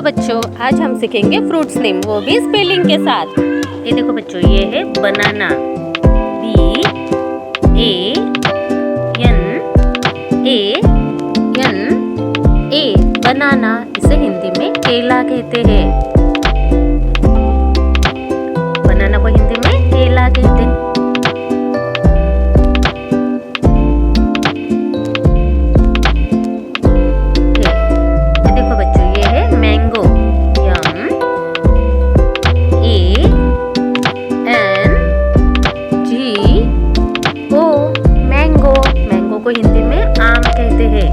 बच्चों, आज हम सीखेंगे फ्रूट्स नेम, वो भी स्पेलिंग के साथ। ये देखो बच्चों, ये है बनाना, BANANA, बनाना। इसे हिंदी में केला कहते हैं। बनाना को हिंदी में केला कहते हैं। को हिंदी में आम कहते हैं।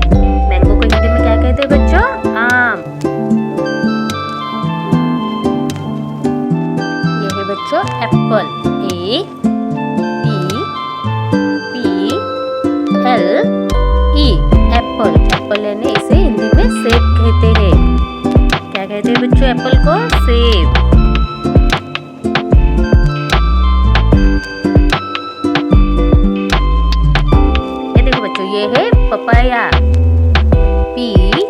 मैंगो को हिंदी में क्या कहते हैं बच्चों? आम। ये है बच्चों एप्पल, APPLE, एप्पल। एप्पल यानी इसे हिंदी में सेब कहते हैं। क्या कहते हैं बच्चों एप्पल को? सेब। ये है पपाया, PAPAYA,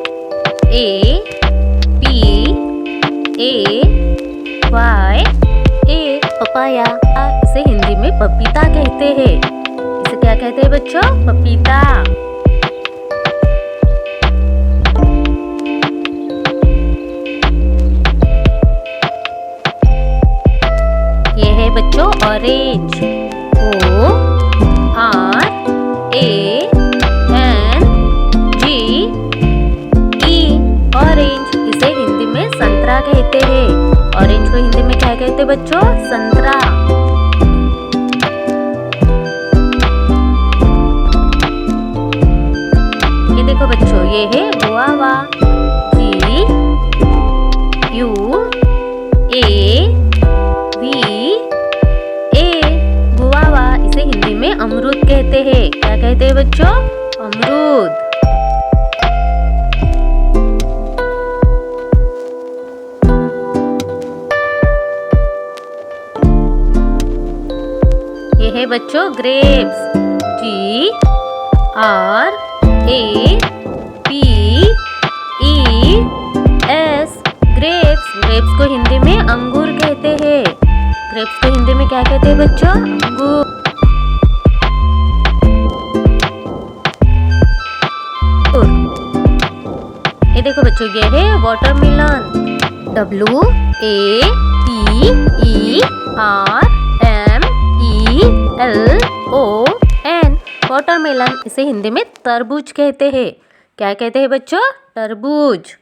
पपाया। इसे हिंदी में पपीता कहते हैं। इसे क्या कहते हैं बच्चों? पपीता। ये है बच्चों ऑरेंज, ORANGE, ऑरेंज। इसे हिंदी में संतरा कहते हैं। ऑरेंज को हिंदी में क्या कहते हैं बच्चों? संतरा। ये देखो बच्चों, ये है गुआवा, GUAVA, गुआवा। इसे हिंदी में अमरूद कहते हैं। क्या कहते हैं बच्चों? अमरूद। ये है बच्चों ग्रेप्स, GRAPES, ग्रेप्स। ग्रेप्स को हिंदी में अंगूर कहते हैं। ग्रेप्स को हिंदी में क्या कहते हैं बच्चों? अंगूर। ये देखो बच्चों, ये है वाटरमेलन, WATERMELON, वाटरमेलन। इसे हिंदी में तरबूज कहते हैं। क्या कहते हैं बच्चों? तरबूज।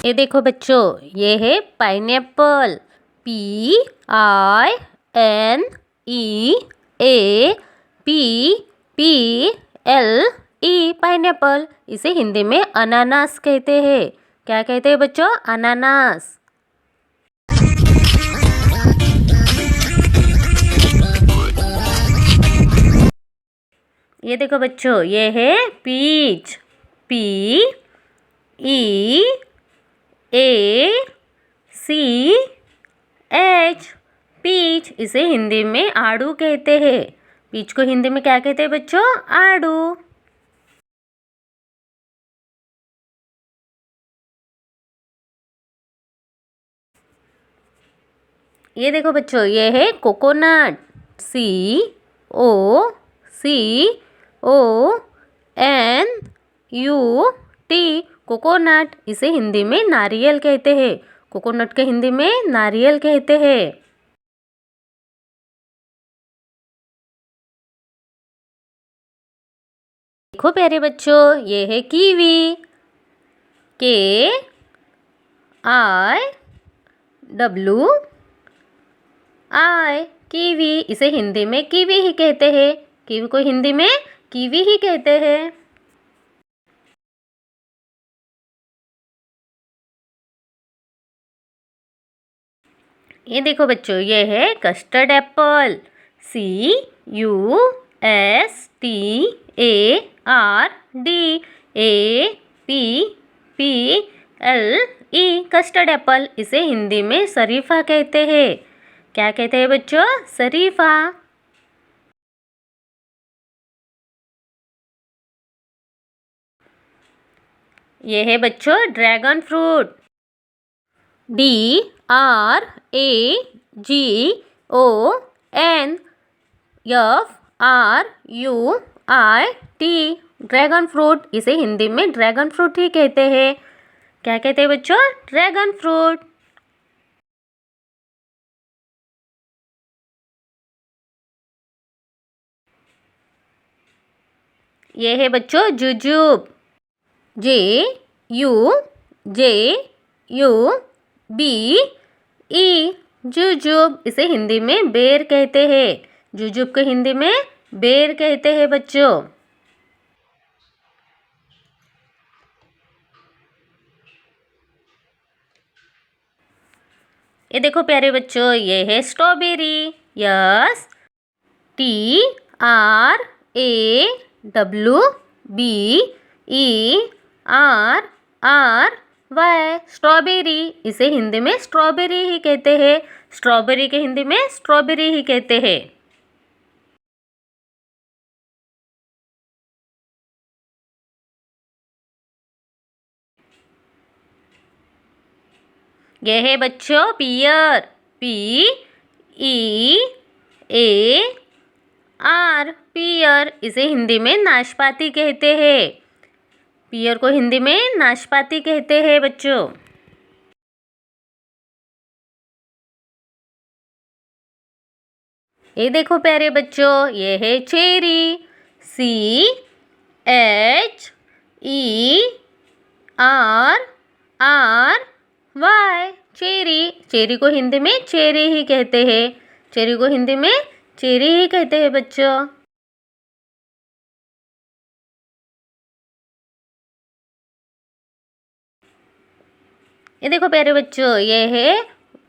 ये देखो बच्चों, ये है पाइनएप्पल, PINEAPPLE, पाइनएप्पल। इसे हिंदी में अनानास कहते हैं। क्या कहते हैं बच्चों? अनानास। ये देखो बच्चों, ये है पीच, PEACH, पीच। इसे हिंदी में आड़ू कहते हैं। पीच को हिंदी में क्या कहते हैं बच्चों? आड़ू। ये देखो बच्चों, ये है कोकोनट, COCONUT, कोकोनट। इसे हिंदी में नारियल कहते हैं। कोकोनट के हिंदी में नारियल कहते हैं। देखो प्यारे बच्चों, ये है कीवी, KIWI, कीवी। इसे हिंदी में कीवी ही कहते हैं। कीवी को हिंदी में कीवी ही कहते हैं। ये देखो बच्चों, ये है custard Apple, CUSTARDAPPLE, custard Apple. इसे हिंदी में शरीफा कहते हैं। क्या कहते हैं बच्चों? शरीफा। ये है बच्चों dragon fruit. DRAGONFRUIT, dragon fruit. इसे हिंदी में ड्रैगन फ्रूट ही कहते हैं। क्या कहते हैं बच्चों? Dragon fruit. ये है बच्चों जुजुब। JUJUBE, जुजुब। इसे हिंदी में बेर कहते हैं। जुजुब को हिंदी में बेर कहते हैं बच्चों। ये देखो प्यारे बच्चों, ये है स्ट्रॉबेरी। Yes, TRAWBERRY, strawberry. इसे हिंदी में स्ट्रॉबेरी ही कहते हैं। स्ट्रॉबेरी के हिंदी में स्ट्रॉबेरी ही कहते हैं। यह है बच्चों पियर। PEAR, पियर। इसे हिंदी में नाशपाती कहते हैं। पियर को हिंदी में नाशपाती कहते हैं बच्चों। ये देखो प्यारे बच्चों, ये है चेरी। CHERRY, cherry. चेरी को हिंदी में चेरी ही कहते हैं। चेरी को हिंदी में चेरी ही कहते हैं बच्चों। ये देखो प्यारे बच्चों, ये है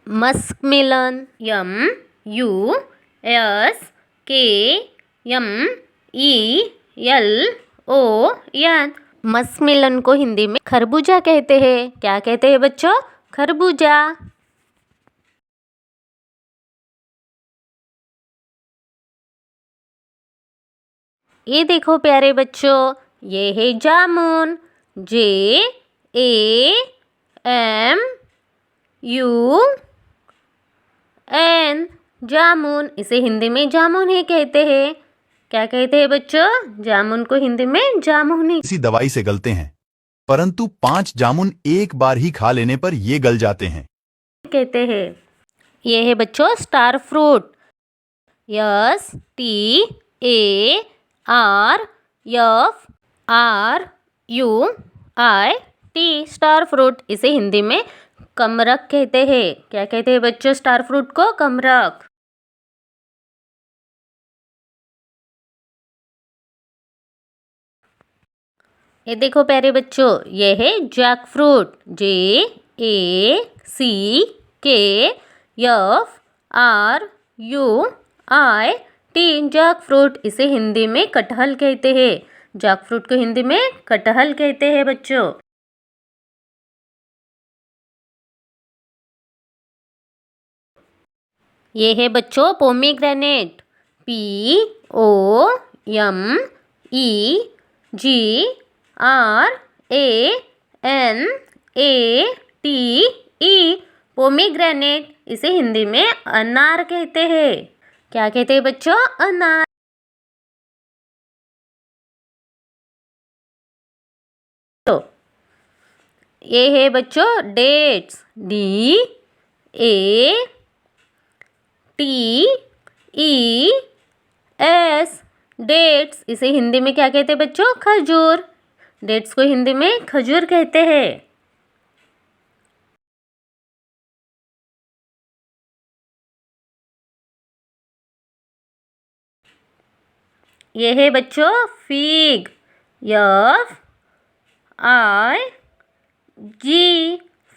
मस्कमेलन। MUSKMELON। मस्कमेलन को हिंदी में खरबूजा कहते हैं। क्या कहते हैं बच्चों? खरबूजा। ये देखो प्यारे बच्चों, ये है जामुन। JAMUN, जामुन। इसे हिंदी में जामुन ही कहते हैं। क्या कहते हैं बच्चों? जामुन को हिंदी में जामुन ही किसी दवाई से गलते हैं, परंतु 5 जामुन एक बार ही खा लेने पर ये गल जाते हैं कहते हैं। ये है बच्चों star fruit. STARFRUIT, star fruit. इसे हिंदी में कमरख कहते हैं। क्या कहते हैं बच्चों स्टार फ्रूट को? कमरख। ये देखो प्यारे बच्चों, ये है jackfruit. JACKFRUIT, jackfruit. इसे हिंदी में कटहल कहते हैं। जैक फ्रूट को हिंदी में कटहल कहते हैं बच्चों। ये है बच्चों पोमीग्रेनेट। POMEGRANATE, pomegranate. इसे हिंदी में अनार कहते हैं। क्या कहते हैं बच्चों? अनार। तो ये है बच्चों डेट्स। DATES, dates. इसे हिंदी में क्या कहते हैं बच्चों? खजूर। डेट्स को हिंदी में खजूर कहते हैं। ये है बच्चों फिग।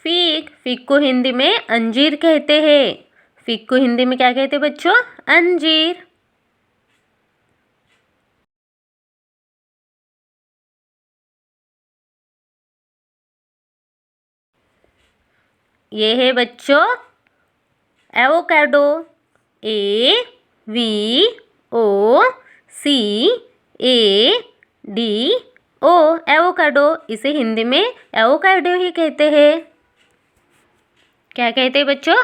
FIG, फिग को हिंदी में अंजीर कहते हैं। फिग को हिंदी में क्या कहते हैं बच्चों? अंजीर। ये है बच्चों एवोकाडो। AVOCADO, ओ एवोकाडो, इसे हिंदी में एवोकाडो ही कहते हैं। क्या कहते हैं बच्चों?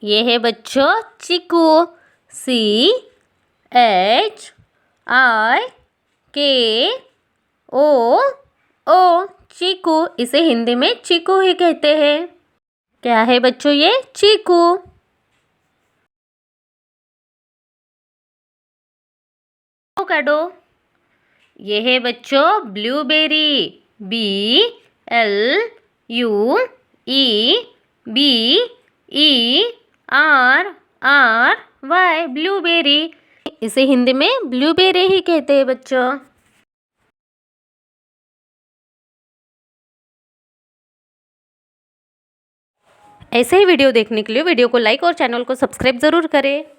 ये है बच्चों चीकू, CHIKO, चीकू, इसे हिंदी में चीकू ही कहते हैं। क्या है बच्चों ये? चीकू। एवोकाडो, ये है बच्चों ब्लूबेरी, BLUEBERY, ब्लूबेरी, इसे हिंदी में ब्लूबेरी ही कहते हैं बच्चों। ऐसे ही वीडियो देखने के लिए वीडियो को लाइक और चैनल को सब्सक्राइब ज़रूर करें।